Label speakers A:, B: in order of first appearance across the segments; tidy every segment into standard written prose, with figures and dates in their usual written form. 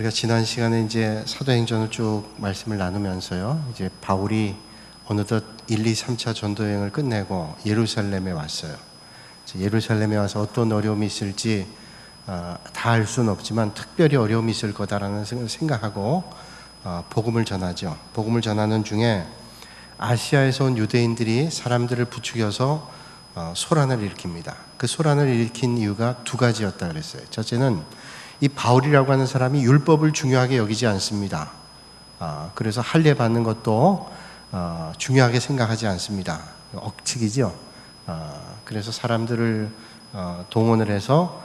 A: 우리가 지난 시간에 이제 사도행전을 쭉 말씀을 나누면서요, 이제 바울이 어느덧 1, 2, 3차 전도 여행을 끝내고 예루살렘에 왔어요. 예루살렘에 와서 어떤 어려움이 있을지 다 알 수는 없지만 특별히 어려움이 있을 거다라는 생각하고 복음을 전하죠. 복음을 전하는 중에 아시아에서 온 유대인들이 사람들을 부추겨서 소란을 일으킵니다. 그 소란을 일으킨 이유가 두 가지였다 그랬어요. 첫째는 이 바울이라고 하는 사람이 율법을 중요하게 여기지 않습니다. 그래서 할례 받는 것도 중요하게 생각하지 않습니다. 억측이죠. 그래서 사람들을 동원을 해서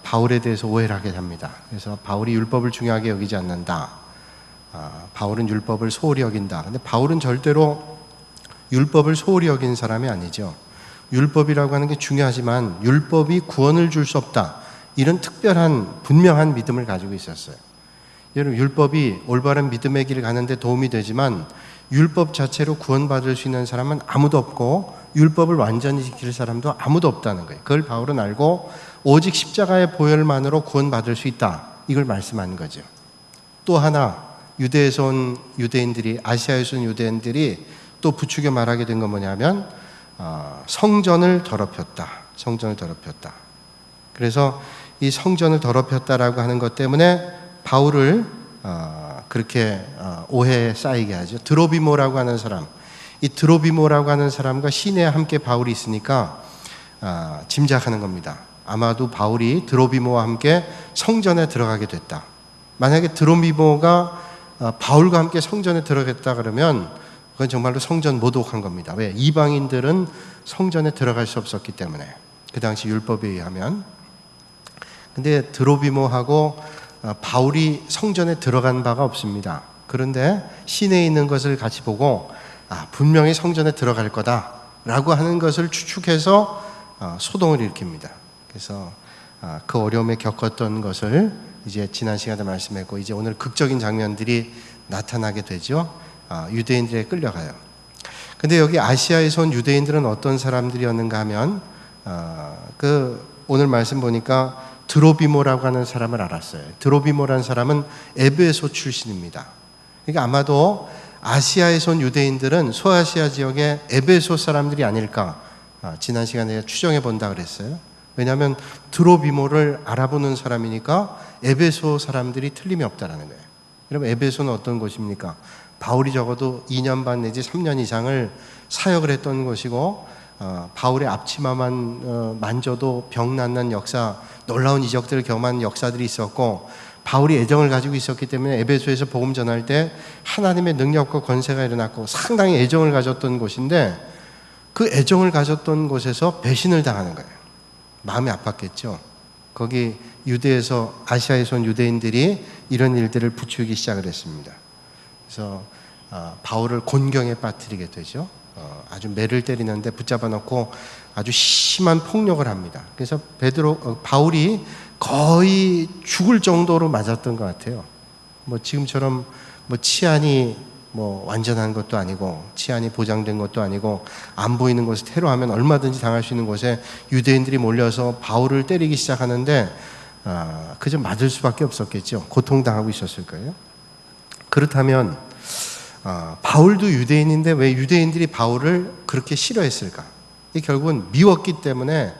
A: 바울에 대해서 오해를 하게 합니다. 그래서 바울이 율법을 중요하게 여기지 않는다. 바울은 율법을 소홀히 여긴다. 근데 바울은 절대로 율법을 소홀히 여긴 사람이 아니죠. 율법이라고 하는 게 중요하지만 율법이 구원을 줄 수 없다. 이런 특별한 분명한 믿음을 가지고 있었어요. 여러분, 율법이 올바른 믿음의 길을 가는데 도움이 되지만 율법 자체로 구원받을 수 있는 사람은 아무도 없고 율법을 완전히 지킬 사람도 아무도 없다는 거예요. 그걸 바울은 알고 오직 십자가의 보혈만으로 구원받을 수 있다. 이걸 말씀하는 거죠. 또 하나, 유대에서 온 유대인들이, 아시아에서 온 유대인들이 또 부추겨 말하게 된 건 뭐냐면 성전을 더럽혔다. 성전을 더럽혔다. 그래서 이 성전을 더럽혔다라고 하는 것 때문에 바울을 그렇게 오해에 쌓이게 하죠. 드로비모라고 하는 사람, 이 드로비모라고 하는 사람과 시내에 함께 바울이 있으니까 짐작하는 겁니다. 아마도 바울이 드로비모와 함께 성전에 들어가게 됐다. 만약에 드로비모가 바울과 함께 성전에 들어갔다 그러면 그건 정말로 성전 모독한 겁니다. 왜? 이방인들은 성전에 들어갈 수 없었기 때문에, 그 당시 율법에 의하면. 근데 드로비모하고 바울이 성전에 들어간 바가 없습니다. 그런데 시내에 있는 것을 같이 보고 분명히 성전에 들어갈 거다라고 하는 것을 추측해서 소동을 일으킵니다. 그래서 그 어려움에 겪었던 것을 이제 지난 시간에 말씀했고, 이제 오늘 극적인 장면들이 나타나게 되죠. 유대인들에 끌려가요. 근데 여기 아시아에서 온 유대인들은 어떤 사람들이었는가 하면 오늘 말씀 보니까 드로비모라고 하는 사람을 알았어요. 드로비모라는 사람은 에베소 출신입니다. 그러니까 아마도 아시아에서 온 유대인들은 소아시아 지역의 에베소 사람들이 아닐까, 지난 시간에 추정해 본다 그랬어요. 왜냐하면 드로비모를 알아보는 사람이니까 에베소 사람들이 틀림이 없다라는 거예요. 여러분, 에베소는 어떤 곳입니까? 바울이 적어도 2년 반 내지 3년 이상을 사역을 했던 곳이고, 바울의 앞치마만 만져도 병 낫는 역사, 놀라운 이적들을 경험한 역사들이 있었고, 바울이 애정을 가지고 있었기 때문에 에베소에서 복음 전할 때 하나님의 능력과 권세가 일어났고 상당히 애정을 가졌던 곳인데, 그 애정을 가졌던 곳에서 배신을 당하는 거예요. 마음이 아팠겠죠. 거기 유대에서, 아시아에서 온 유대인들이 이런 일들을 부추기기 시작을 했습니다. 그래서 바울을 곤경에 빠뜨리게 되죠. 아주 매를 때리는데 붙잡아 놓고 아주 심한 폭력을 합니다. 그래서 바울이 거의 죽을 정도로 맞았던 것 같아요. 지금처럼 치안이 완전한 것도 아니고, 치안이 보장된 것도 아니고, 안 보이는 곳에 테러하면 얼마든지 당할 수 있는 곳에 유대인들이 몰려서 바울을 때리기 시작하는데 그저 맞을 수밖에 없었겠죠. 고통당하고 있었을 거예요. 그렇다면 바울도 유대인인데 왜 유대인들이 바울을 그렇게 싫어했을까? 결국은 미웠기 때문에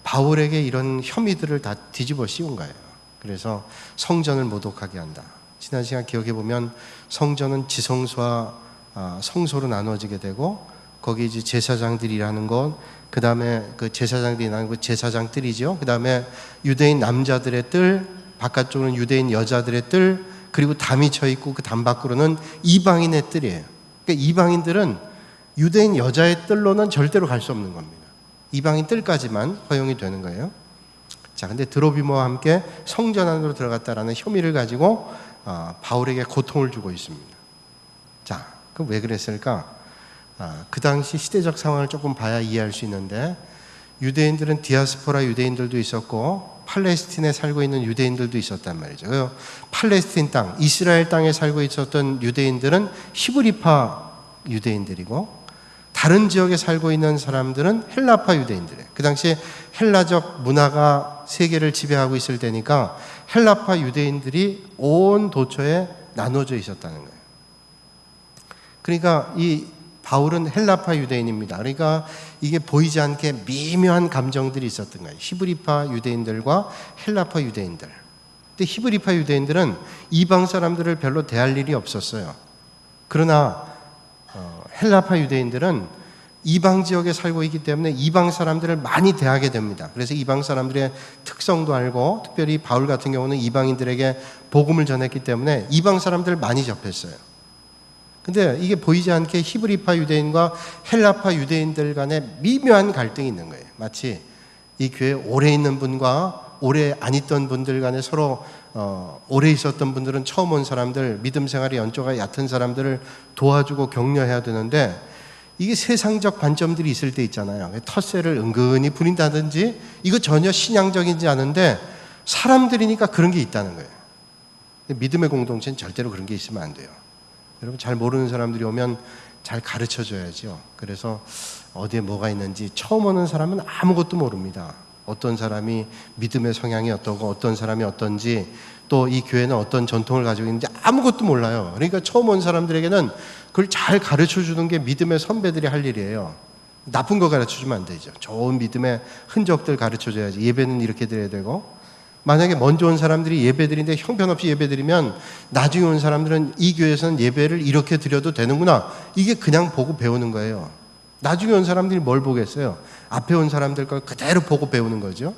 A: 바울에게 이런 혐의들을 다 뒤집어 씌운 거예요. 그래서 성전을 모독하게 한다. 지난 시간 기억해 보면 성전은 지성소와 성소로 나누어지게 되고, 거기 이제 제사장들이라는 것, 그 다음에 그 제사장들이라는 그 제사장들이죠. 그 다음에 유대인 남자들의 뜰, 바깥쪽으로는 유대인 여자들의 뜰, 그리고 담이 쳐 있고 그 담 밖으로는 이방인의 뜰이에요. 그러니까 이방인들은 유대인 여자의 뜰로는 절대로 갈 수 없는 겁니다. 이방인 뜰까지만 허용이 되는 거예요. 자, 근데 드로비모와 함께 성전 안으로 들어갔다라는 혐의를 가지고 바울에게 고통을 주고 있습니다. 자, 그럼 왜 그랬을까? 그 당시 시대적 상황을 조금 봐야 이해할 수 있는데, 유대인들은 디아스포라 유대인들도 있었고 팔레스틴에 살고 있는 유대인들도 있었단 말이죠. 팔레스틴 땅, 이스라엘 땅에 살고 있었던 유대인들은 히브리파 유대인들이고, 다른 지역에 살고 있는 사람들은 헬라파 유대인들이에요. 그 당시에 헬라적 문화가 세계를 지배하고 있을 때니까 헬라파 유대인들이 온 도처에 나눠져 있었다는 거예요. 그러니까 이 바울은 헬라파 유대인입니다. 그러니까 이게 보이지 않게 미묘한 감정들이 있었던 거예요. 히브리파 유대인들과 헬라파 유대인들. 근데 히브리파 유대인들은 이방 사람들을 별로 대할 일이 없었어요. 그러나 헬라파 유대인들은 이방 지역에 살고 있기 때문에 이방 사람들을 많이 대하게 됩니다. 그래서 이방 사람들의 특성도 알고, 특별히 바울 같은 경우는 이방인들에게 복음을 전했기 때문에 이방 사람들을 많이 접했어요. 근데 이게 보이지 않게 히브리파 유대인과 헬라파 유대인들 간에 미묘한 갈등이 있는 거예요. 마치 이 교회에 오래 있는 분과 오래 안 있던 분들 간에 서로 오래 있었던 분들은 처음 온 사람들, 믿음 생활의 연조가 얕은 사람들을 도와주고 격려해야 되는데, 이게 세상적 관점들이 있을 때 있잖아요. 텃세를 은근히 부린다든지, 이거 전혀 신앙적이지 않은데 사람들이니까 그런 게 있다는 거예요. 믿음의 공동체는 절대로 그런 게 있으면 안 돼요. 여러분, 잘 모르는 사람들이 오면 잘 가르쳐 줘야죠. 그래서 어디에 뭐가 있는지, 처음 오는 사람은 아무것도 모릅니다. 어떤 사람이 믿음의 성향이 어떠고 어떤 사람이 어떤지, 또 이 교회는 어떤 전통을 가지고 있는지 아무것도 몰라요. 그러니까 처음 온 사람들에게는 그걸 잘 가르쳐 주는 게 믿음의 선배들이 할 일이에요. 나쁜 거 가르쳐 주면 안 되죠. 좋은 믿음의 흔적들 가르쳐 줘야지. 예배는 이렇게 드려야 되고, 만약에 먼저 온 사람들이 예배드리는데 형편없이 예배드리면 나중에 온 사람들은 이 교회에서는 예배를 이렇게 드려도 되는구나, 이게 그냥 보고 배우는 거예요. 나중에 온 사람들이 뭘 보겠어요? 앞에 온 사람들 걸 그대로 보고 배우는 거죠.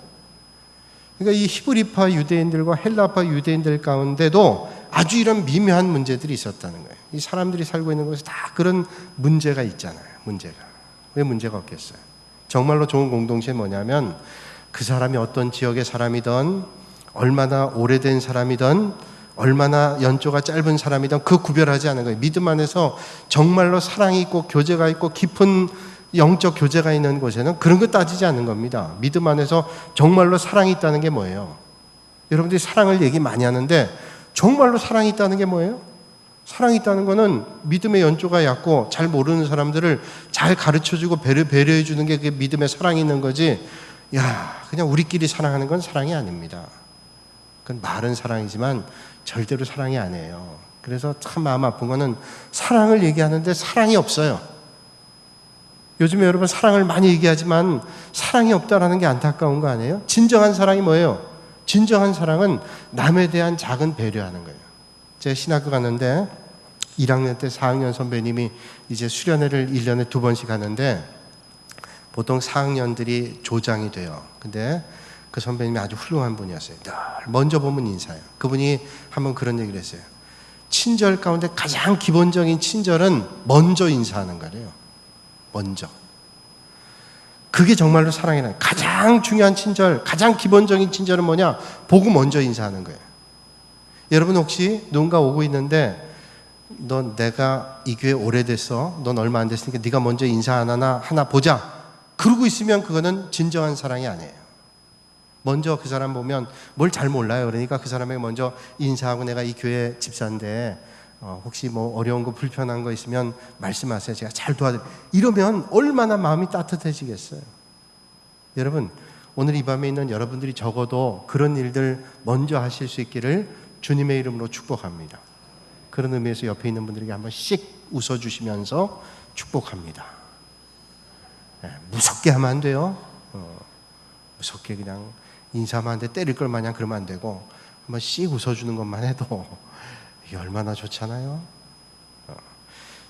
A: 그러니까 이 히브리파 유대인들과 헬라파 유대인들 가운데도 아주 이런 미묘한 문제들이 있었다는 거예요. 이 사람들이 살고 있는 곳에 다 그런 문제가 있잖아요. 문제가. 왜 문제가 없겠어요? 정말로 좋은 공동체는 뭐냐면, 그 사람이 어떤 지역의 사람이든, 얼마나 오래된 사람이든, 얼마나 연조가 짧은 사람이든 그 구별하지 않은 거예요. 믿음 안에서 정말로 사랑이 있고 교제가 있고 깊은 영적 교제가 있는 곳에는 그런 거 따지지 않는 겁니다. 믿음 안에서 정말로 사랑이 있다는 게 뭐예요? 여러분들이 사랑을 얘기 많이 하는데 정말로 사랑이 있다는 게 뭐예요? 사랑이 있다는 거는 믿음의 연조가 얕고 잘 모르는 사람들을 잘 가르쳐주고 배려해 주는 게 그게 믿음의 사랑이 있는 거지, 그냥 우리끼리 사랑하는 건 사랑이 아닙니다. 그건 말은 사랑이지만 절대로 사랑이 아니에요. 그래서 참 마음 아픈 거는 사랑을 얘기하는데 사랑이 없어요. 요즘에 여러분 사랑을 많이 얘기하지만 사랑이 없다라는 게 안타까운 거 아니에요? 진정한 사랑이 뭐예요? 진정한 사랑은 남에 대한 작은 배려하는 거예요. 제가 신학교 갔는데 1학년 때 4학년 선배님이 이제 수련회를 1년에 2번씩 하는데, 보통 4학년들이 조장이 돼요. 근데 그 선배님이 아주 훌륭한 분이었어요. 늘 먼저 보면 인사해요. 그분이 한번 그런 얘기를 했어요. 친절 가운데 가장 기본적인 친절은 먼저 인사하는 거래요. 먼저. 그게 정말로 사랑이라는 거예요. 가장 중요한 친절, 가장 기본적인 친절은 뭐냐? 보고 먼저 인사하는 거예요. 여러분 혹시 누군가 오고 있는데, 넌 내가 이 교회 오래됐어, 넌 얼마 안 됐으니까 네가 먼저 인사 안 하나 보자, 그러고 있으면 그거는 진정한 사랑이 아니에요. 먼저 그 사람 보면 뭘 잘 몰라요. 그러니까 그 사람에게 먼저 인사하고, 내가 이 교회 집사인데 혹시 뭐 어려운 거 불편한 거 있으면 말씀하세요. 제가 잘 도와드릴게요. 이러면 얼마나 마음이 따뜻해지겠어요. 여러분, 오늘 이 밤에 있는 여러분들이 적어도 그런 일들 먼저 하실 수 있기를 주님의 이름으로 축복합니다. 그런 의미에서 옆에 있는 분들에게 한번 씩 웃어주시면서 축복합니다. 무섭게 하면 안 돼요. 무섭게 그냥 인사하면 안 돼, 때릴 걸 마냥 그러면 안 되고, 한번 씩 웃어주는 것만 해도 이게 얼마나 좋잖아요.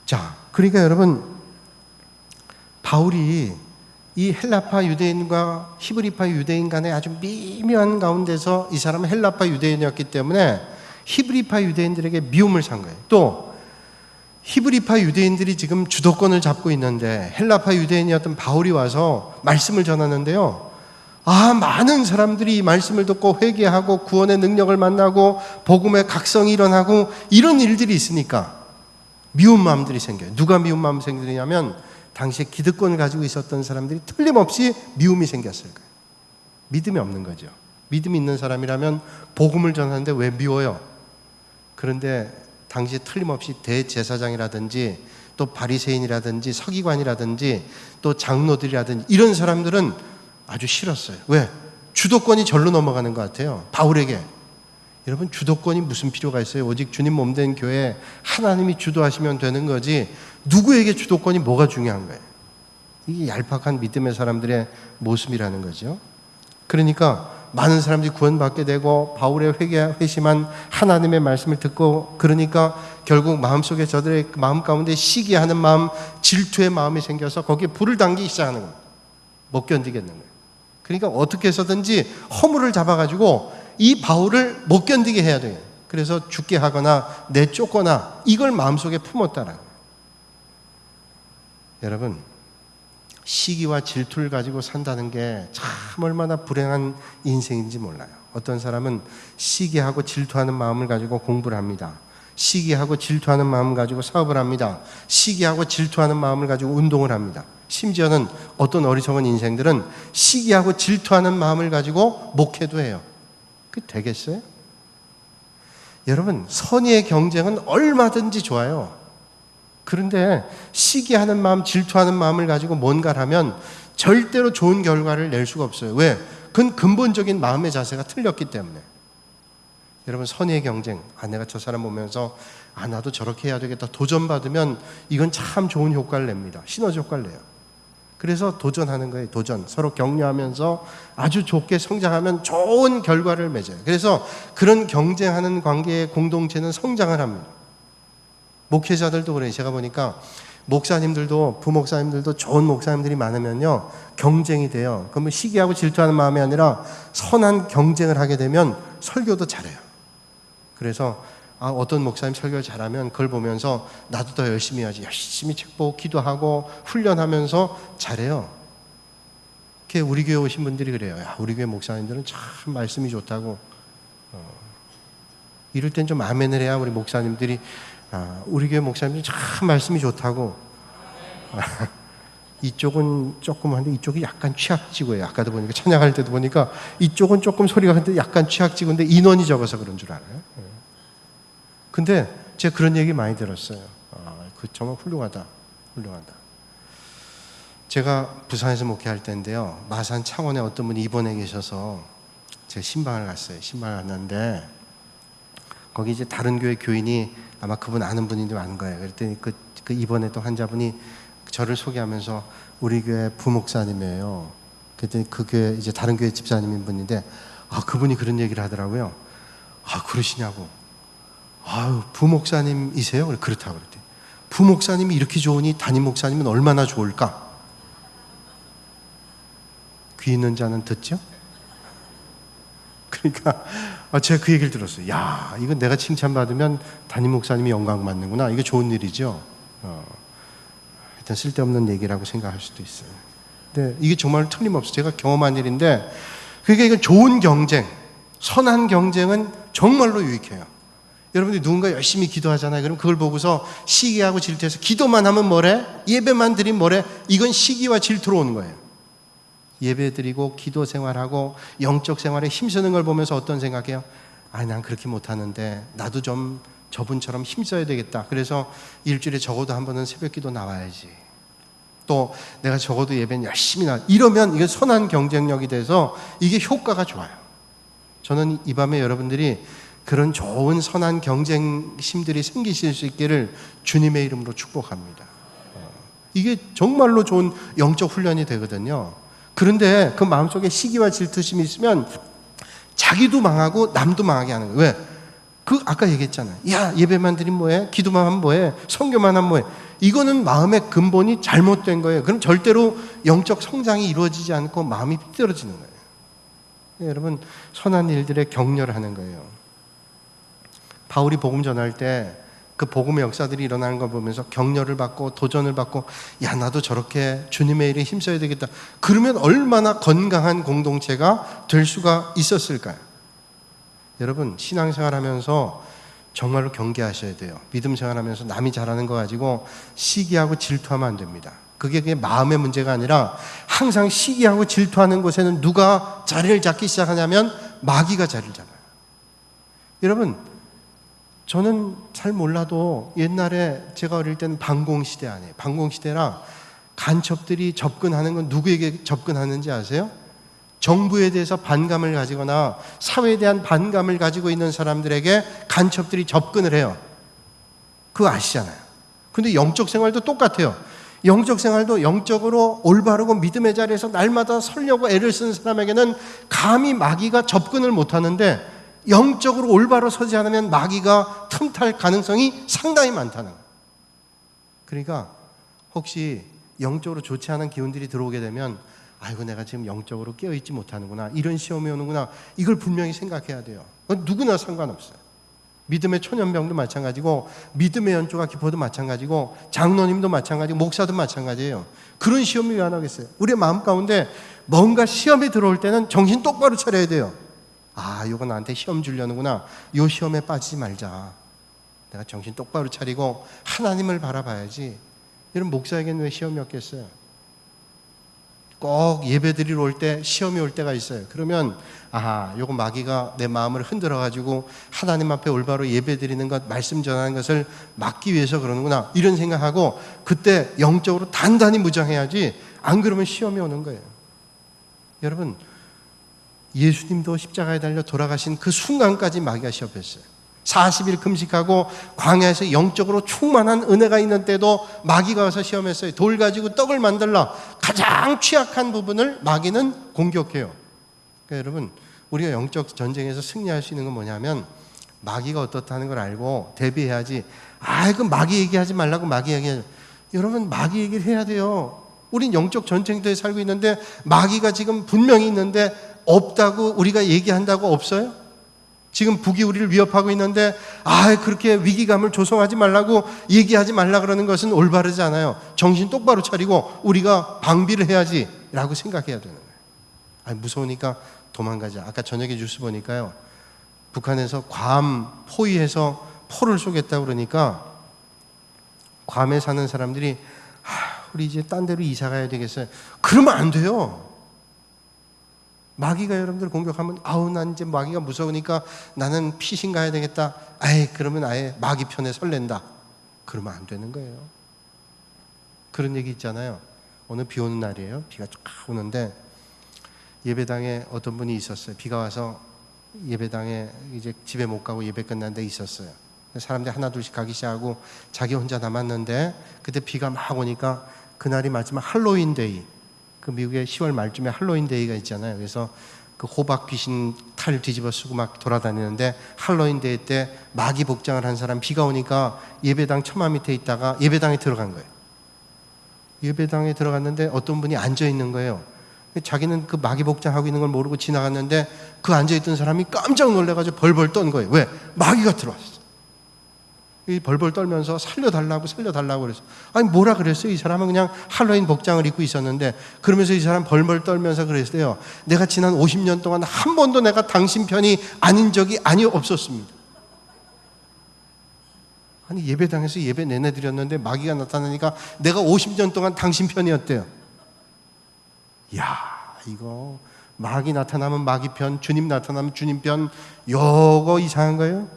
A: 자, 그러니까 여러분, 바울이 이 헬라파 유대인과 히브리파 유대인 간의 아주 미묘한 가운데서, 이 사람은 헬라파 유대인이었기 때문에 히브리파 유대인들에게 미움을 산 거예요. 또 히브리파 유대인들이 지금 주도권을 잡고 있는데 헬라파 유대인이었던 바울이 와서 말씀을 전하는데요, 많은 사람들이 이 말씀을 듣고 회개하고 구원의 능력을 만나고 복음의 각성이 일어나고 이런 일들이 있으니까 미운 마음들이 생겨요. 누가 미운 마음 생기냐면, 당시에 기득권을 가지고 있었던 사람들이 틀림없이 미움이 생겼을 거예요. 믿음이 없는 거죠. 믿음이 있는 사람이라면 복음을 전하는데 왜 미워요? 그런데 당시에 틀림없이 대제사장이라든지 또 바리새인이라든지 서기관이라든지 또 장로들이라든지 이런 사람들은 아주 싫었어요. 왜? 주도권이 절로 넘어가는 것 같아요. 바울에게. 여러분, 주도권이 무슨 필요가 있어요? 오직 주님 몸된 교회 하나님이 주도하시면 되는 거지 누구에게 주도권이 뭐가 중요한 거예요? 이게 얄팍한 믿음의 사람들의 모습이라는 거죠. 그러니까 많은 사람들이 구원받게 되고 바울의 회심한 하나님의 말씀을 듣고, 그러니까 결국 마음속에 저들의 마음 가운데 시기하는 마음, 질투의 마음이 생겨서 거기에 불을 당기기 시작하는 겁니다. 못 견디겠는 거예요. 그러니까 어떻게 해서든지 허물을 잡아가지고 이 바울을 못 견디게 해야 돼요. 그래서 죽게 하거나 내쫓거나 이걸 마음속에 품었다라는 거예요. 여러분, 시기와 질투를 가지고 산다는 게 참 얼마나 불행한 인생인지 몰라요. 어떤 사람은 시기하고 질투하는 마음을 가지고 공부를 합니다. 시기하고 질투하는 마음을 가지고 사업을 합니다. 시기하고 질투하는 마음을 가지고 운동을 합니다. 심지어는 어떤 어리석은 인생들은 시기하고 질투하는 마음을 가지고 목회도 해요. 그게 되겠어요? 여러분, 선의의 경쟁은 얼마든지 좋아요. 그런데 시기하는 마음, 질투하는 마음을 가지고 뭔가를 하면 절대로 좋은 결과를 낼 수가 없어요. 왜? 그건 근본적인 마음의 자세가 틀렸기 때문에. 여러분, 선의의 경쟁, 내가 저 사람 보면서 나도 저렇게 해야 되겠다 도전받으면 이건 참 좋은 효과를 냅니다. 시너지 효과를 내요. 그래서 도전하는 거예요. 도전. 서로 격려하면서 아주 좋게 성장하면 좋은 결과를 맺어요. 그래서 그런 경쟁하는 관계의 공동체는 성장을 합니다. 목회자들도 그래요. 제가 보니까 목사님들도, 부목사님들도 좋은 목사님들이 많으면요, 경쟁이 돼요. 그러면 시기하고 질투하는 마음이 아니라 선한 경쟁을 하게 되면 설교도 잘해요. 그래서 어떤 목사님 설교를 잘하면 그걸 보면서 나도 더 열심히 해야지. 열심히 책 보고 기도하고 훈련하면서 잘해요. 우리 교회 오신 분들이 그래요. 우리 교회 목사님들은 참 말씀이 좋다고. 이럴 땐 좀 아멘을 해야 우리 목사님들이 우리 교회 목사님들이 참 말씀이 좋다고. 이쪽은 조금 한데 이쪽이 약간 취약지고요. 아까도 보니까 찬양할 때도 보니까 이쪽은 조금 소리가 근데 약간 취약지고인데 인원이 적어서 그런 줄 알아요. 근데 제가 그런 얘기 많이 들었어요. 그 정말 훌륭하다. 제가 부산에서 목회할 때인데요, 마산 창원에 어떤 분이 입원해 계셔서 제가 신방을 갔어요. 신방을 갔는데 거기 이제 다른 교회 교인이 아마 그분 아는 분인데 많은 거예요. 그랬더니 그 입원했던 환자분이 저를 소개하면서 우리 교회 부목사님이에요. 그랬더니 그 교회 이제 다른 교회 집사님인 분인데 그분이 그런 얘기를 하더라고요. 그러시냐고. 부목사님이세요? 그렇다고 그랬더니 부목사님이 이렇게 좋으니 담임 목사님은 얼마나 좋을까? 귀 있는 자는 듣죠? 그러니까 제가 그 얘기를 들었어요. 이건 내가 칭찬받으면 담임 목사님이 영광 받는구나. 이게 좋은 일이죠. 일단 쓸데없는 얘기라고 생각할 수도 있어요. 근데 이게 정말 틀림없어요. 제가 경험한 일인데, 그러니까 이건 좋은 경쟁, 선한 경쟁은 정말로 유익해요. 여러분들이 누군가 열심히 기도하잖아요. 그럼 그걸 보고서 시기하고 질투해서 기도만 하면 뭐래? 예배만 드리면 뭐래? 이건 시기와 질투로 오는 거예요. 예배 드리고 기도 생활하고 영적 생활에 힘쓰는 걸 보면서 어떤 생각해요? 난 그렇게 못하는데 나도 좀 저분처럼 힘써야 되겠다. 그래서 일주일에 적어도 한 번은 새벽 기도 나와야지. 또 내가 적어도 예배는 열심히 이러면 이게 선한 경쟁력이 돼서 이게 효과가 좋아요. 저는 이 밤에 여러분들이 그런 좋은 선한 경쟁심들이 생기실 수 있기를 주님의 이름으로 축복합니다. 이게 정말로 좋은 영적 훈련이 되거든요. 그런데 그 마음속에 시기와 질투심이 있으면 자기도 망하고 남도 망하게 하는 거예요. 왜? 아까 얘기했잖아요. 예배만 드리면 뭐해? 기도만 하면 뭐해? 선교만 하면 뭐해? 이거는 마음의 근본이 잘못된 거예요. 그럼 절대로 영적 성장이 이루어지지 않고 마음이 삐뚤어지는 거예요. 여러분, 선한 일들에 격려를 하는 거예요. 바울이 복음 전할 때 그 복음의 역사들이 일어나는 걸 보면서 격려를 받고 도전을 받고 나도 저렇게 주님의 일에 힘써야 되겠다. 그러면 얼마나 건강한 공동체가 될 수가 있었을까요? 여러분, 신앙생활하면서 정말로 경계하셔야 돼요. 믿음 생활하면서 남이 잘하는 거 가지고 시기하고 질투하면 안 됩니다. 그게 마음의 문제가 아니라 항상 시기하고 질투하는 곳에는 누가 자리를 잡기 시작하냐면 마귀가 자리를 잡아요. 여러분, 저는 잘 몰라도 옛날에 제가 어릴 때는 방공시대 아니에요. 방공시대라 간첩들이 접근하는 건 누구에게 접근하는지 아세요? 정부에 대해서 반감을 가지거나 사회에 대한 반감을 가지고 있는 사람들에게 간첩들이 접근을 해요. 그거 아시잖아요. 근데 영적 생활도 똑같아요. 영적 생활도 영적으로 올바르고 믿음의 자리에서 날마다 서려고 애를 쓰는 사람에게는 감히 마귀가 접근을 못하는데, 영적으로 올바로 서지 않으면 마귀가 틈탈 가능성이 상당히 많다는 거예요. 그러니까 혹시 영적으로 좋지 않은 기운들이 들어오게 되면, 아이고 내가 지금 영적으로 깨어있지 못하는구나, 이런 시험이 오는구나, 이걸 분명히 생각해야 돼요. 누구나 상관없어요. 믿음의 초년병도 마찬가지고, 믿음의 연조가 깊어도 마찬가지고, 장로님도 마찬가지고, 목사도 마찬가지예요. 그런 시험이 왜 안 하겠어요? 우리의 마음 가운데 뭔가 시험이 들어올 때는 정신 똑바로 차려야 돼요. 아, 이거 나한테 시험 주려는구나, 이 시험에 빠지지 말자. 내가 정신 똑바로 차리고 하나님을 바라봐야지. 이런 목사에게는 왜 시험이 없겠어요? 꼭 예배 드리러 올 때 시험이 올 때가 있어요. 그러면 아하, 요거 마귀가 내 마음을 흔들어 가지고 하나님 앞에 올바로 예배 드리는 것, 말씀 전하는 것을 막기 위해서 그러는구나, 이런 생각하고 그때 영적으로 단단히 무장해야지. 안 그러면 시험이 오는 거예요. 여러분, 예수님도 십자가에 달려 돌아가신 그 순간까지 마귀가 시험했어요. 40일 금식하고 광야에서 영적으로 충만한 은혜가 있는 때도 마귀가 와서 시험했어요. 돌 가지고 떡을 만들라, 가장 취약한 부분을 마귀는 공격해요. 그러니까 여러분, 우리가 영적 전쟁에서 승리할 수 있는 건 뭐냐면, 마귀가 어떻다는 걸 알고 대비해야지. 그 마귀 얘기하지 말라고 마귀 얘기하지. 여러분, 마귀 얘기를 해야 돼요. 우린 영적 전쟁터에 살고 있는데 마귀가 지금 분명히 있는데 없다고 우리가 얘기한다고 없어요? 지금 북이 우리를 위협하고 있는데 그렇게 위기감을 조성하지 말라고 얘기하지 말라 그러는 것은 올바르지 않아요. 정신 똑바로 차리고 우리가 방비를 해야지 라고 생각해야 되는 거예요. 무서우니까 도망가자. 아까 저녁에 뉴스 보니까요, 북한에서 괌 포위해서 포를 쏘겠다고 그러니까 괌에 사는 사람들이 우리 이제 딴 데로 이사 가야 되겠어요. 그러면 안 돼요. 마귀가 여러분들 공격하면 난 이제 마귀가 무서우니까 나는 피신 가야 되겠다. 그러면 아예 마귀 편에 설렌다. 그러면 안 되는 거예요. 그런 얘기 있잖아요. 오늘 비 오는 날이에요. 비가 쫙 오는데 예배당에 어떤 분이 있었어요. 비가 와서 예배당에 이제 집에 못 가고 예배 끝난 데 있었어요. 사람들이 하나 둘씩 가기 시작하고 자기 혼자 남았는데, 그때 비가 막 오니까 그날이 마지막 할로윈 데이, 그 미국의 10월 말쯤에 할로윈 데이가 있잖아요. 그래서 그 호박 귀신 탈 뒤집어 쓰고 막 돌아다니는데, 할로윈 데이 때 마귀 복장을 한 사람, 비가 오니까 예배당 처마 밑에 있다가 예배당에 들어간 거예요. 예배당에 들어갔는데 어떤 분이 앉아 있는 거예요. 자기는 그 마귀 복장하고 있는 걸 모르고 지나갔는데 그 앉아있던 사람이 깜짝 놀라가지고 벌벌 떤 거예요. 왜? 마귀가 들어왔어. 이 벌벌 떨면서 살려달라고 그래서, 뭐라 그랬어요? 이 사람은 그냥 할로윈 복장을 입고 있었는데, 그러면서 이 사람 벌벌 떨면서 그랬어요. 내가 지난 50년 동안 한 번도 내가 당신 편이 아닌 적이 없었습니다. 예배당에서 예배 내내 드렸는데 마귀가 나타나니까 내가 50년 동안 당신 편이었대요. 이거 마귀 나타나면 마귀 편, 주님 나타나면 주님 편, 요거 이상한 거예요.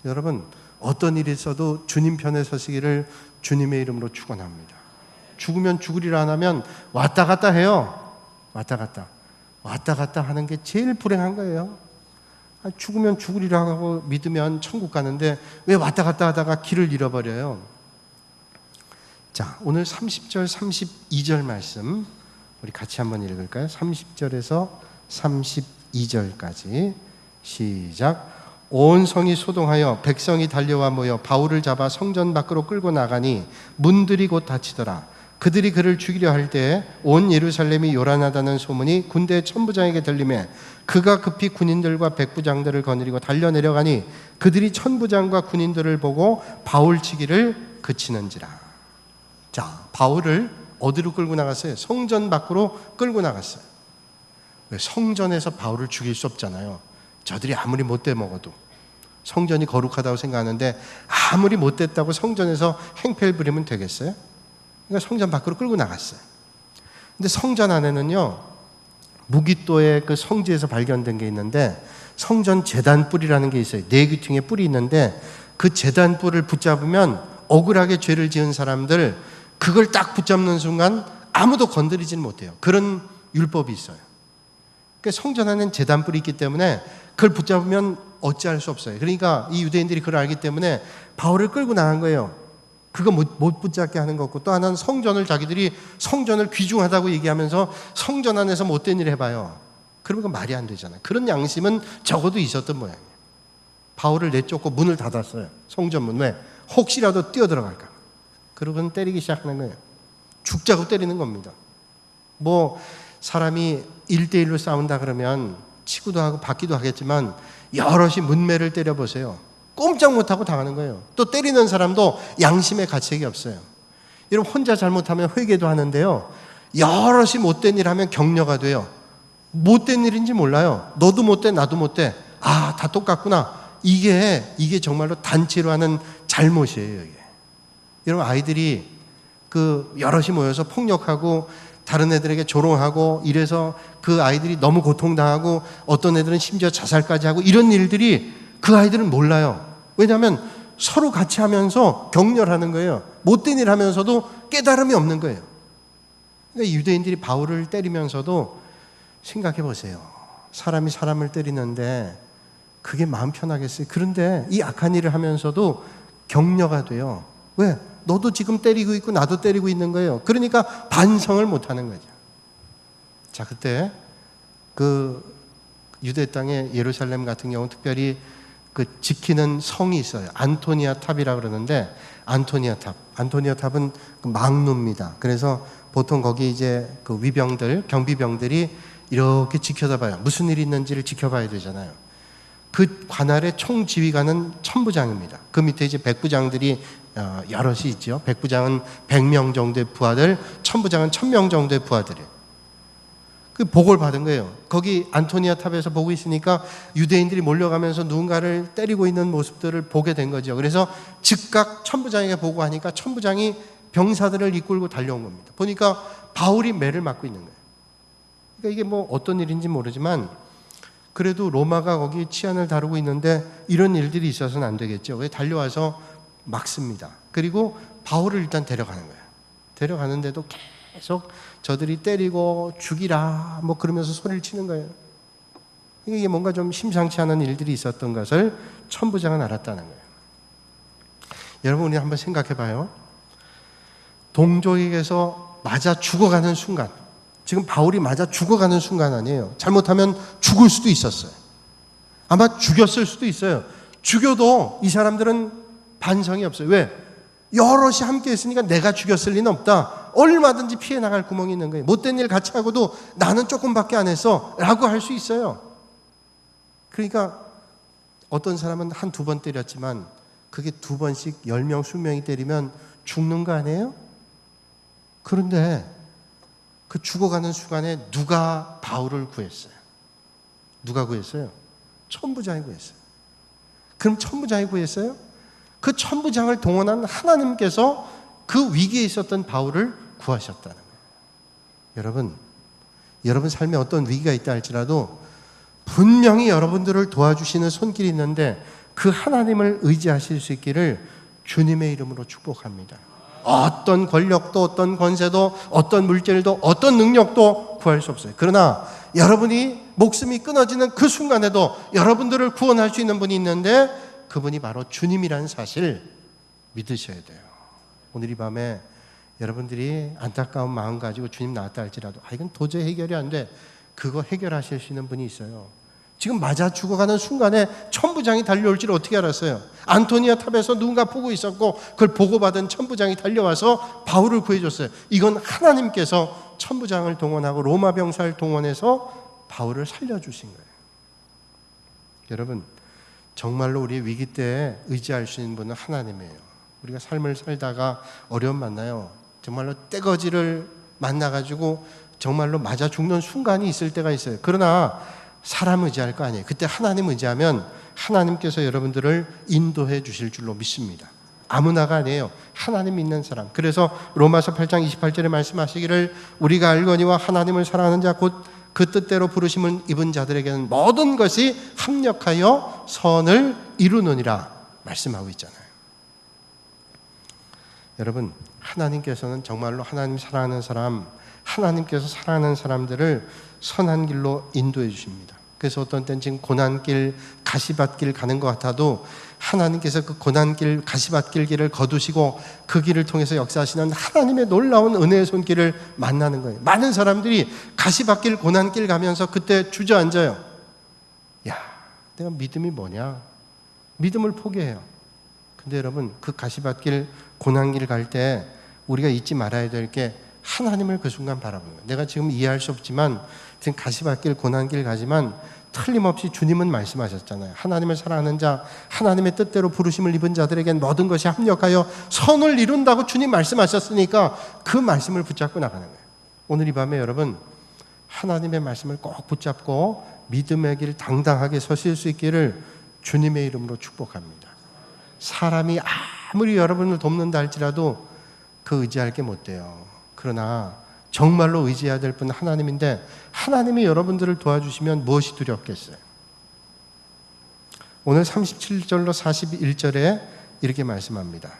A: 여러분, 어떤 일이 있어도 주님 편에 서시기를 주님의 이름으로 축원합니다. 죽으면 죽으리라 안 하면 왔다 갔다 해요. 왔다 갔다 하는 게 제일 불행한 거예요. 죽으면 죽으리라 하고 믿으면 천국 가는데 왜 왔다 갔다 하다가 길을 잃어버려요? 자, 오늘 30절 32절 말씀 우리 같이 한번 읽을까요? 30절에서 32절까지 시작. 온 성이 소동하여 백성이 달려와 모여 바울을 잡아 성전 밖으로 끌고 나가니 문들이 곧 닫히더라. 그들이 그를 죽이려 할 때에 온 예루살렘이 요란하다는 소문이 군대 천부장에게 들리매 그가 급히 군인들과 백부장들을 거느리고 달려 내려가니 그들이 천부장과 군인들을 보고 바울 치기를 그치는지라. 자, 바울을 어디로 끌고 나갔어요? 성전 밖으로 끌고 나갔어요. 왜? 성전에서 바울을 죽일 수 없잖아요. 저들이 아무리 못돼 먹어도 성전이 거룩하다고 생각하는데 아무리 못됐다고 성전에서 행패를 부리면 되겠어요? 그러니까 성전 밖으로 끌고 나갔어요. 근데 성전 안에는요, 무기또의 그 성지에서 발견된 게 있는데 성전 제단뿔이라는 게 있어요. 네 귀퉁이에 뿔이 있는데 그 제단뿔을 붙잡으면 억울하게 죄를 지은 사람들, 그걸 딱 붙잡는 순간 아무도 건드리지는 못해요. 그런 율법이 있어요. 그 성전 안에는 제단불이 있기 때문에 그걸 붙잡으면 어찌할 수 없어요. 그러니까 이 유대인들이 그걸 알기 때문에 바울을 끌고 나간 거예요. 그거 못 붙잡게 하는 거고, 또 하나는 자기들이 성전을 귀중하다고 얘기하면서 성전 안에서 못된 일 해봐요. 그러면 그건 말이 안 되잖아요. 그런 양심은 적어도 있었던 모양이에요. 바울을 내쫓고 문을 닫았어요. 성전문. 왜? 혹시라도 뛰어들어갈까. 그러고는 때리기 시작하는 거예요. 죽자고 때리는 겁니다. 뭐 사람이 1대1로 싸운다 그러면 치고도 하고 받기도 하겠지만 여럿이 문매를 때려보세요. 꼼짝 못하고 당하는 거예요. 또 때리는 사람도 양심의 가책이 없어요. 여러분, 혼자 잘못하면 회개도 하는데요, 여럿이 못된 일 하면 격려가 돼요. 못된 일인지 몰라요. 너도 못돼, 나도 못돼. 아, 다 똑같구나. 이게 정말로 단체로 하는 잘못이에요. 이게. 여러분, 아이들이 그 여럿이 모여서 폭력하고 다른 애들에게 조롱하고 이래서 그 아이들이 너무 고통당하고 어떤 애들은 심지어 자살까지 하고 이런 일들이 그 아이들은 몰라요. 왜냐하면 서로 같이 하면서 격렬하는 거예요. 못된 일 하면서도 깨달음이 없는 거예요. 그러니까 유대인들이 바울을 때리면서도 생각해 보세요. 사람이 사람을 때리는데 그게 마음 편하겠어요? 그런데 이 악한 일을 하면서도 격려가 돼요. 왜? 너도 지금 때리고 있고 나도 때리고 있는 거예요. 그러니까 반성을 못 하는 거죠. 자, 그때 그 유대 땅의 예루살렘 같은 경우 특별히 그 지키는 성이 있어요. 안토니아 탑이라고 그러는데, 안토니아 탑은 그 망루입니다. 그래서 보통 거기 이제 그 위병들, 경비병들이 이렇게 지켜봐요. 무슨 일이 있는지를 지켜봐야 되잖아요. 그 관할의 총지휘관은 천부장입니다. 그 밑에 이제 백부장들이 여럿이 있죠. 백부장은 100명 정도의 부하들, 천부장은 1000명 정도의 부하들이에요. 그 보고를 받은 거예요. 거기 안토니아 탑에서 보고 있으니까 유대인들이 몰려가면서 누군가를 때리고 있는 모습들을 보게 된 거죠. 그래서 즉각 천부장에게 보고하니까 천부장이 병사들을 이끌고 달려온 겁니다. 보니까 바울이 매를 맞고 있는 거예요. 그러니까 이게 뭐 어떤 일인지 모르지만 그래도 로마가 거기 치안을 다루고 있는데 이런 일들이 있어서는 안 되겠죠. 왜? 달려와서 막습니다. 그리고 바울을 일단 데려가는 거예요. 데려가는데도 계속 저들이 때리고 죽이라 뭐 그러면서 소리를 치는 거예요. 이게 뭔가 좀 심상치 않은 일들이 있었던 것을 천부장은 알았다는 거예요. 여러분, 우리 한번 생각해 봐요. 동족에게서 맞아 죽어가는 순간, 지금 바울이 맞아 죽어가는 순간 아니에요. 잘못하면 죽을 수도 있었어요. 아마 죽였을 수도 있어요. 죽여도 이 사람들은 반성이 없어요. 왜? 여럿이 함께 있으니까 내가 죽였을 리는 없다. 얼마든지 피해 나갈 구멍이 있는 거예요. 못된 일 같이 하고도 나는 조금밖에 안 했어 라고 할 수 있어요. 그러니까 어떤 사람은 한두 번 때렸지만 그게 2번씩 10명, 20명이 때리면 죽는 거 아니에요? 그런데 그 죽어가는 순간에 누가 바울을 구했어요? 누가 구했어요? 천부장이 구했어요. 그럼 천부장이 구했어요? 그 천부장을 동원한 하나님께서 그 위기에 있었던 바울을 구하셨다는 거예요. 여러분 삶에 어떤 위기가 있다 할지라도 분명히 여러분들을 도와주시는 손길이 있는데 그 하나님을 의지하실 수 있기를 주님의 이름으로 축복합니다. 어떤 권력도 어떤 권세도 어떤 물질도 어떤 능력도 구할 수 없어요. 그러나 여러분이 목숨이 끊어지는 그 순간에도 여러분들을 구원할 수 있는 분이 있는데 그분이 바로 주님이라는 사실 믿으셔야 돼요. 오늘 이 밤에 여러분들이 안타까운 마음 가지고 주님 나왔다 할지라도 이건 도저히 해결이 안 돼. 그거 해결하실 수 있는 분이 있어요. 지금 맞아 죽어가는 순간에 천부장이 달려올 줄 어떻게 알았어요? 안토니아 탑에서 누군가 보고 있었고 그걸 보고받은 천부장이 달려와서 바울을 구해줬어요. 이건 하나님께서 천부장을 동원하고 로마 병사를 동원해서 바울을 살려주신 거예요. 여러분, 정말로 우리의 위기 때에 의지할 수 있는 분은 하나님이에요. 우리가 삶을 살다가 어려움 만나요. 정말로 떼거지를 만나가지고 정말로 맞아 죽는 순간이 있을 때가 있어요. 그러나 사람 의지할 거 아니에요. 그때 하나님 의지하면 하나님께서 여러분들을 인도해 주실 줄로 믿습니다. 아무나가 아니에요. 하나님 믿는 사람. 그래서 로마서 8장 28절에 말씀하시기를 우리가 알거니와 하나님을 사랑하는 자 곧 그 뜻대로 부르심을 입은 자들에게는 모든 것이 합력하여 선을 이루느니라 말씀하고 있잖아요. 여러분, 하나님께서는 정말로 하나님 사랑하는 사람, 하나님께서 사랑하는 사람들을 선한 길로 인도해 주십니다. 그래서 어떤 때는 지금 고난길, 가시밭길 가는 것 같아도 하나님께서 그 고난길, 가시밭길 길을 거두시고 그 길을 통해서 역사하시는 하나님의 놀라운 은혜의 손길을 만나는 거예요. 많은 사람들이 가시밭길, 고난길 가면서 그때 주저앉아요. 야, 내가 믿음이 뭐냐? 믿음을 포기해요. 근데 여러분, 그 가시밭길, 고난길 갈 때 우리가 잊지 말아야 될 게 하나님을 그 순간 바라보는 거예요. 내가 지금 이해할 수 없지만 지금 가시밭길, 고난길 가지만 틀림없이 주님은 말씀하셨잖아요. 하나님을 사랑하는 자, 하나님의 뜻대로 부르심을 입은 자들에겐 모든 것이 합력하여 선을 이룬다고 주님 말씀하셨으니까 그 말씀을 붙잡고 나가는 거예요. 오늘 이 밤에 여러분, 하나님의 말씀을 꼭 붙잡고 믿음의 길 당당하게 서실 수 있기를 주님의 이름으로 축복합니다. 사람이 아무리 여러분을 돕는다 할지라도 그 의지할 게 못 돼요. 그러나 정말로 의지해야 될 분은 하나님인데 하나님이 여러분들을 도와주시면 무엇이 두렵겠어요? 오늘 37절로 41절에 이렇게 말씀합니다.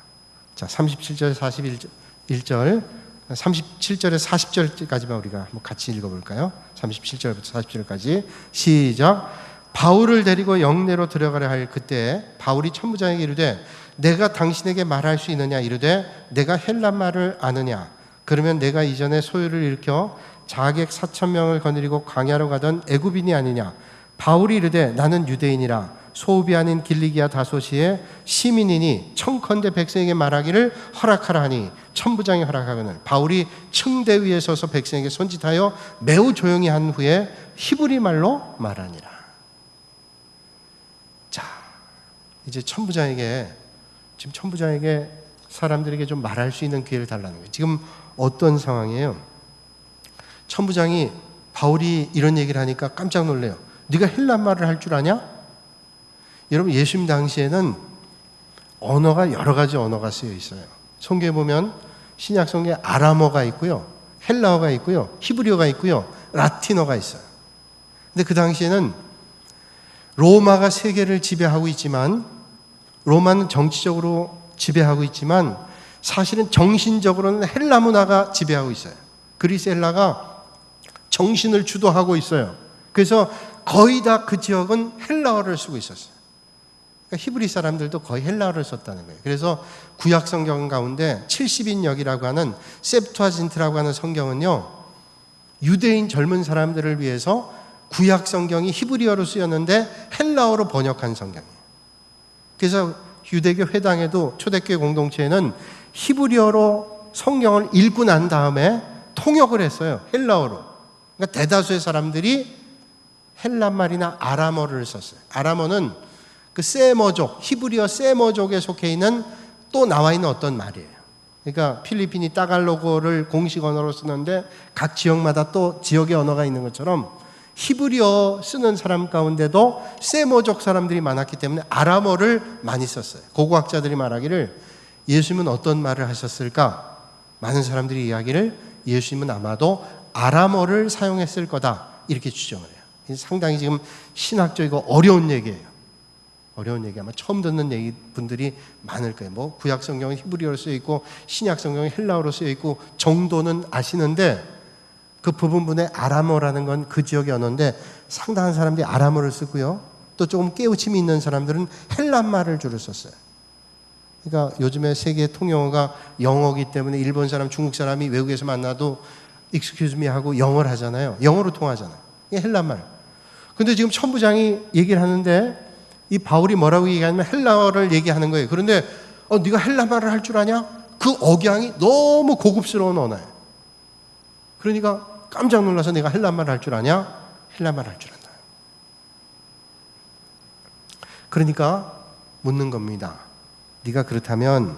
A: 자, 37절, 41절, 37절에 40절까지만 우리가 한번 같이 읽어볼까요? 37절부터 40절까지 시작. 바울을 데리고 영내로 들어가려 할 그때 바울이 천부장에게 이르되 내가 당신에게 말할 수 있느냐 이르되 내가 헬라말을 아느냐 그러면 내가 이전에 소요를 일으켜 자객 4,000명을 거느리고 광야로 가던 애굽인이 아니냐. 바울이 이르되 나는 유대인이라 소읍이 아닌 길리기아 다소시의 시민이니 청컨대 백성에게 말하기를 허락하라 하니 천부장이 허락하거늘 바울이 층대 위에 서서 백성에게 손짓하여 매우 조용히 한 후에 히브리 말로 말하니라. 자, 이제 천부장에게 사람들에게 좀 말할 수 있는 기회를 달라는 거예요. 지금 어떤 상황이에요? 천부장이 바울이 이런 얘기를 하니까 깜짝 놀래요. 네가 헬란말을 할 줄 아냐? 여러분, 예수님 당시에는 언어가 여러 가지 언어가 쓰여 있어요. 성경에 보면 신약 성경에 아람어가 있고요, 헬라어가 있고요, 히브리어가 있고요, 라틴어가 있어요. 근데 그 당시에는 로마가 세계를 지배하고 있지만, 로마는 정치적으로 지배하고 있지만 사실은 정신적으로는 헬라 문화가 지배하고 있어요. 그리스 헬라가 정신을 주도하고 있어요. 그래서 거의 다 그 지역은 헬라어를 쓰고 있었어요. 그러니까 히브리 사람들도 거의 헬라어를 썼다는 거예요. 그래서 구약 성경 가운데 70인역이라고 하는 셉투아진트라고 하는 성경은요, 유대인 젊은 사람들을 위해서 구약 성경이 히브리어로 쓰였는데 헬라어로 번역한 성경이에요. 그래서 유대교 회당에도 초대교회 공동체에는 히브리어로 성경을 읽고 난 다음에 통역을 했어요. 헬라어로. 그러니까 대다수의 사람들이 헬란말이나 아람어를 썼어요. 아람어는 그 세머족, 히브리어 세머족에 속해 있는 또 나와 있는 어떤 말이에요. 그러니까 필리핀이 따갈로그를 공식 언어로 쓰는데 각 지역마다 또 지역의 언어가 있는 것처럼 히브리어 쓰는 사람 가운데도 세머족 사람들이 많았기 때문에 아람어를 많이 썼어요. 고고학자들이 말하기를 예수님은 어떤 말을 하셨을까? 많은 사람들이 이야기를 예수님은 아마도 아람어를 사용했을 거다 이렇게 추정을 해요. 상당히 지금 신학적이고 어려운 얘기예요. 어려운 얘기, 아마 처음 듣는 얘기 분들이 많을 거예요. 뭐 구약 성경은 히브리어로 쓰여 있고 신약 성경은 헬라어로 쓰여 있고 정도는 아시는데 그 부분에 아람어라는 건 그 지역의 언어인데 상당한 사람들이 아람어를 쓰고요. 또 조금 깨우침이 있는 사람들은 헬란말을 주로 썼어요. 그러니까 요즘에 세계 통용어가 영어이기 때문에 일본 사람, 중국 사람이 외국에서 만나도 excuse me 하고 영어를 하잖아요. 영어로 통하잖아요. 이게 헬란말. 근데 지금 천부장이 얘기를 하는데 이 바울이 뭐라고 얘기하냐면 헬라어를 얘기하는 거예요. 그런데 네가 헬란말을 할 줄 아냐? 그 억양이 너무 고급스러운 언어예요. 그러니까 깜짝 놀라서 내가 헬란말 할 줄 아냐? 헬란말 할 줄 안다. 그러니까 묻는 겁니다. 네가 그렇다면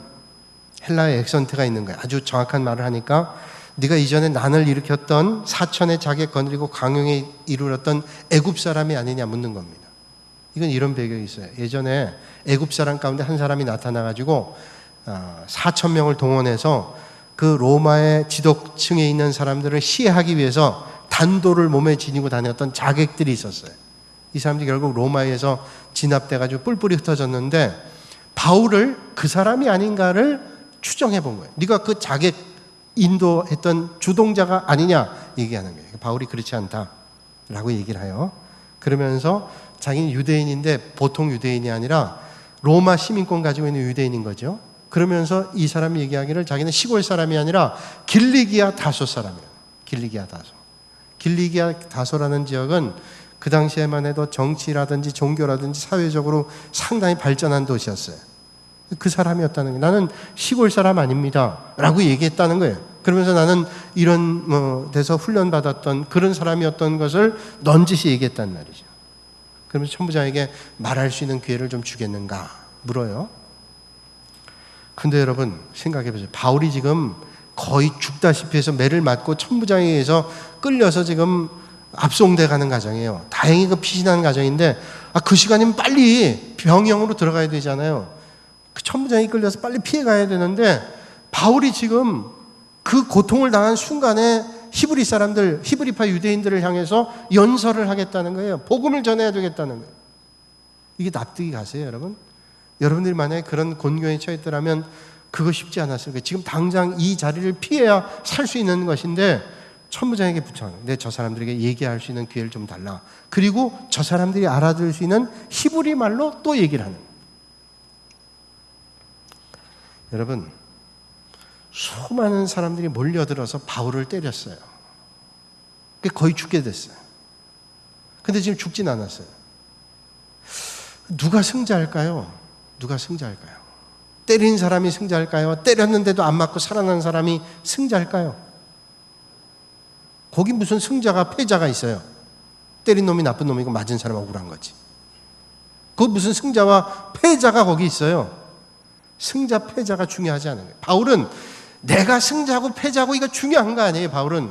A: 헬라의 액센트가 있는 거야. 아주 정확한 말을 하니까 네가 이전에 난을 일으켰던 사천의 자객 거느리고 강용에 이르렀던 애굽 사람이 아니냐 묻는 겁니다. 이건 이런 배경이 있어요. 예전에 애굽 사람 가운데 한 사람이 나타나가지고 4,000명을 동원해서 그 로마의 지도층에 있는 사람들을 시해하기 위해서 단도를 몸에 지니고 다녔던 자객들이 있었어요. 이 사람들이 결국 로마에서 진압돼가지고 뿔뿔이 흩어졌는데 바울을 그 사람이 아닌가를 추정해 본 거예요. 네가 그 자객 인도했던 주동자가 아니냐 얘기하는 거예요. 바울이 그렇지 않다라고 얘기를 해요. 그러면서 자기는 유대인인데 보통 유대인이 아니라 로마 시민권 가지고 있는 유대인인 거죠. 그러면서 이 사람이 얘기하기를 자기는 시골 사람이 아니라 길리기아 다소 사람이에요. 길리기아 다소. 길리기아 다소라는 지역은 그 당시에만 해도 정치라든지 종교라든지 사회적으로 상당히 발전한 도시였어요. 그 사람이었다는 거예요. 나는 시골 사람 아닙니다 라고 얘기했다는 거예요. 그러면서 나는 이런 데서 훈련받았던 그런 사람이었던 것을 넌지시 얘기했단 말이죠. 그러면서 천부장에게 말할 수 있는 기회를 좀 주겠는가 물어요. 근데 여러분 생각해 보세요. 바울이 지금 거의 죽다시피 해서 매를 맞고 천부장에 의해서 끌려서 지금 압송돼 가는 과정이에요. 다행히 그 피신하는 과정인데 그 시간이면 빨리 병영으로 들어가야 되잖아요. 그 천부장이 끌려서 빨리 피해 가야 되는데 바울이 지금 그 고통을 당한 순간에 히브리 사람들, 히브리파 유대인들을 향해서 연설을 하겠다는 거예요. 복음을 전해야 되겠다는 거예요. 이게 납득이 가세요, 여러분? 여러분들이 만약에 그런 곤경에 처했더라면 그거 쉽지 않았을 거예요. 지금 당장 이 자리를 피해야 살 수 있는 것인데 천부장에게 부탁하는 거예요. 저 사람들에게 얘기할 수 있는 기회를 좀 달라. 그리고 저 사람들이 알아들을 수 있는 히브리 말로 또 얘기를 하는 거예요. 여러분, 수많은 사람들이 몰려들어서 바울을 때렸어요. 거의 죽게 됐어요. 근데 지금 죽진 않았어요. 누가 승자일까요? 누가 승자일까요? 때린 사람이 승자일까요? 때렸는데도 안 맞고 살아난 사람이 승자일까요? 거기 무슨 승자가 패자가 있어요. 때린 놈이 나쁜 놈이고 맞은 사람은 억울한 거지. 그 무슨 승자와 패자가 거기 있어요. 승자 패자가 중요하지 않은 거예요. 바울은 내가 승자고 패자고 이거 중요한 거 아니에요. 바울은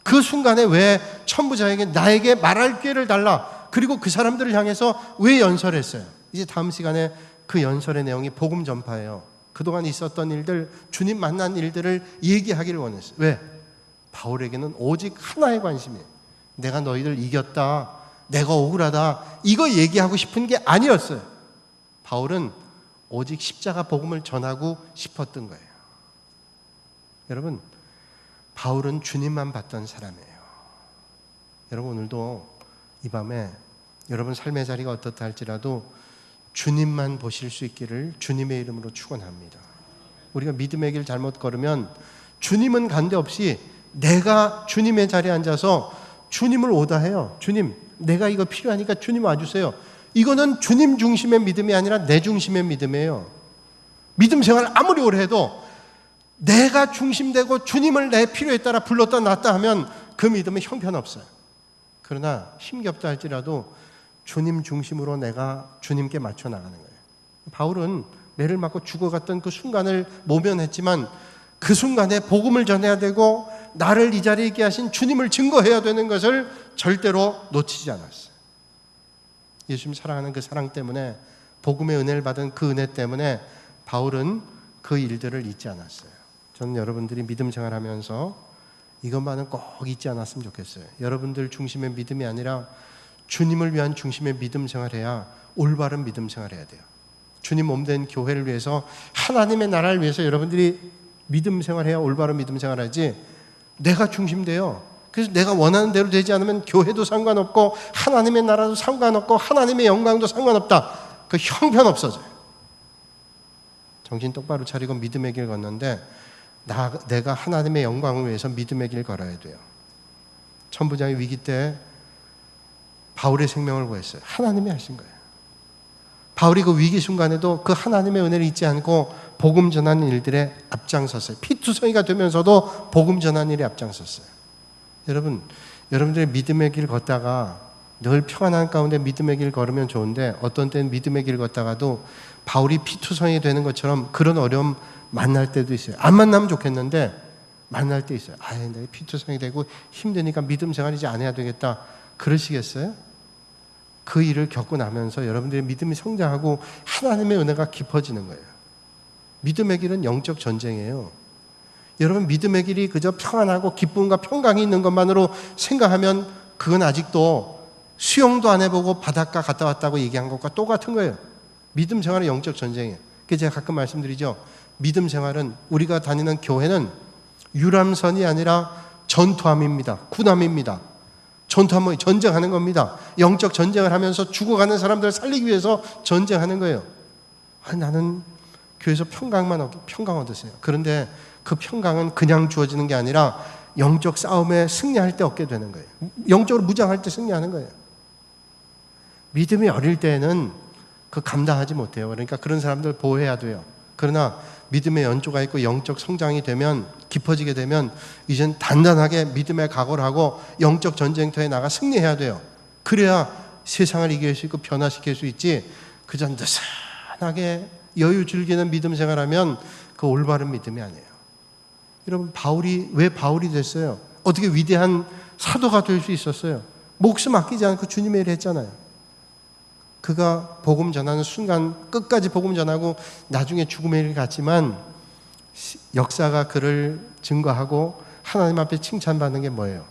A: 그 순간에 왜 천부장에게 나에게 말할 기회를 달라. 그리고 그 사람들을 향해서 왜 연설했어요. 이제 다음 시간에 그 연설의 내용이 복음 전파예요. 그동안 있었던 일들, 주님 만난 일들을 얘기하기를 원했어요. 왜? 바울에게는 오직 하나의 관심이에요. 내가 너희들 이겼다, 내가 억울하다, 이거 얘기하고 싶은 게 아니었어요. 바울은 오직 십자가 복음을 전하고 싶었던 거예요. 여러분, 바울은 주님만 봤던 사람이에요. 여러분, 오늘도 이 밤에 여러분 삶의 자리가 어떻다 할지라도 주님만 보실 수 있기를 주님의 이름으로 축원합니다. 우리가 믿음의 길 잘못 걸으면 주님은 간데없이 내가 주님의 자리에 앉아서 주님을 오다해요. 주님, 내가 이거 필요하니까 주님 와주세요. 이거는 주님 중심의 믿음이 아니라 내 중심의 믿음이에요. 믿음 생활 아무리 오래 해도 내가 중심되고 주님을 내 필요에 따라 불렀다 놨다 하면 그 믿음은 형편없어요. 그러나 힘겹다 할지라도 주님 중심으로 내가 주님께 맞춰 나가는 거예요. 바울은 매를 맞고 죽어갔던 그 순간을 모면했지만 그 순간에 복음을 전해야 되고 나를 이 자리에 있게 하신 주님을 증거해야 되는 것을 절대로 놓치지 않았어요. 예수님 사랑하는 그 사랑 때문에, 복음의 은혜를 받은 그 은혜 때문에 바울은 그 일들을 잊지 않았어요. 저는 여러분들이 믿음 생활하면서 이것만은 꼭 잊지 않았으면 좋겠어요. 여러분들 중심의 믿음이 아니라 주님을 위한 중심의 믿음 생활해야 올바른 믿음 생활해야 돼요. 주님 몸된 교회를 위해서, 하나님의 나라를 위해서 여러분들이 믿음 생활해야 올바른 믿음 생활하지, 내가 중심돼요. 그래서 내가 원하는 대로 되지 않으면 교회도 상관없고 하나님의 나라도 상관없고 하나님의 영광도 상관없다. 그 형편없어져요. 정신 똑바로 차리고 믿음의 길 걷는데 내가 하나님의 영광을 위해서 믿음의 길 걸어야 돼요. 천부장의 위기 때 바울의 생명을 구했어요. 하나님이 하신 거예요. 바울이 그 위기 순간에도 그 하나님의 은혜를 잊지 않고 복음 전하는 일들에 앞장섰어요. 피투성이가 되면서도 복음 전하는 일에 앞장섰어요. 여러분, 여러분들의 믿음의 길 걷다가 늘 평안한 가운데 믿음의 길 걸으면 좋은데 어떤 때는 믿음의 길 걷다가도 바울이 피투성이 되는 것처럼 그런 어려움 만날 때도 있어요. 안 만나면 좋겠는데 만날 때 있어요. 내가 피투성이 되고 힘드니까 믿음 생활 이제 안 해야 되겠다. 그러시겠어요? 그 일을 겪고 나면서 여러분들의 믿음이 성장하고 하나님의 은혜가 깊어지는 거예요. 믿음의 길은 영적 전쟁이에요. 여러분, 믿음의 길이 그저 평안하고 기쁨과 평강이 있는 것만으로 생각하면 그건 아직도 수영도 안 해보고 바닷가 갔다 왔다고 얘기한 것과 똑같은 거예요. 믿음 생활은 영적 전쟁이에요. 그래서 제가 가끔 말씀드리죠. 믿음 생활은, 우리가 다니는 교회는 유람선이 아니라 전투함입니다. 군함입니다. 전투함은 전쟁하는 겁니다. 영적 전쟁을 하면서 죽어가는 사람들을 살리기 위해서 전쟁하는 거예요. 나는 교회에서 평강 얻으세요. 그런데 그 평강은 그냥 주어지는 게 아니라 영적 싸움에 승리할 때 얻게 되는 거예요. 영적으로 무장할 때 승리하는 거예요. 믿음이 어릴 때는 그 감당하지 못해요. 그러니까 그런 사람들 보호해야 돼요. 그러나 믿음의 연조가 있고 영적 성장이 되면, 깊어지게 되면 이젠 단단하게 믿음의 각오를 하고 영적 전쟁터에 나가 승리해야 돼요. 그래야 세상을 이길 수 있고 변화시킬 수 있지, 그저 느슨하게 여유 즐기는 믿음 생활하면 그 올바른 믿음이 아니에요. 여러분, 바울이 왜 바울이 됐어요? 어떻게 위대한 사도가 될 수 있었어요? 목숨 아끼지 않고 주님의 일을 했잖아요. 그가 복음 전하는 순간 끝까지 복음 전하고 나중에 죽음의 일을 갔지만 역사가 그를 증거하고 하나님 앞에 칭찬받는 게 뭐예요?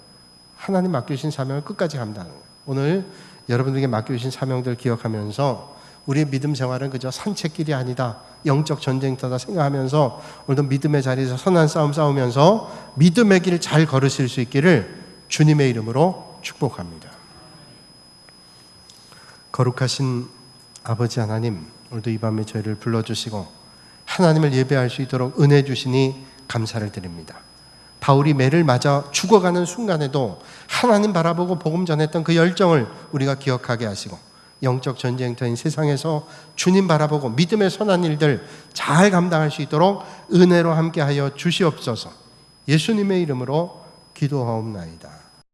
A: 하나님 맡겨주신 사명을 끝까지 감당하는 거예요. 오늘 여러분들에게 맡겨주신 사명들 기억하면서 우리의 믿음 생활은 그저 산책길이 아니다, 영적 전쟁터다 생각하면서 오늘도 믿음의 자리에서 선한 싸움 싸우면서 믿음의 길 잘 걸으실 수 있기를 주님의 이름으로 축복합니다. 거룩하신 아버지 하나님, 오늘도 이 밤에 저희를 불러주시고 하나님을 예배할 수 있도록 은혜 주시니 감사를 드립니다. 바울이 매를 맞아 죽어가는 순간에도 하나님 바라보고 복음 전했던 그 열정을 우리가 기억하게 하시고 영적 전쟁터인 세상에서 주님 바라보고 믿음의 선한 일들 잘 감당할 수 있도록 은혜로 함께하여 주시옵소서. 예수님의 이름으로 기도하옵나이다.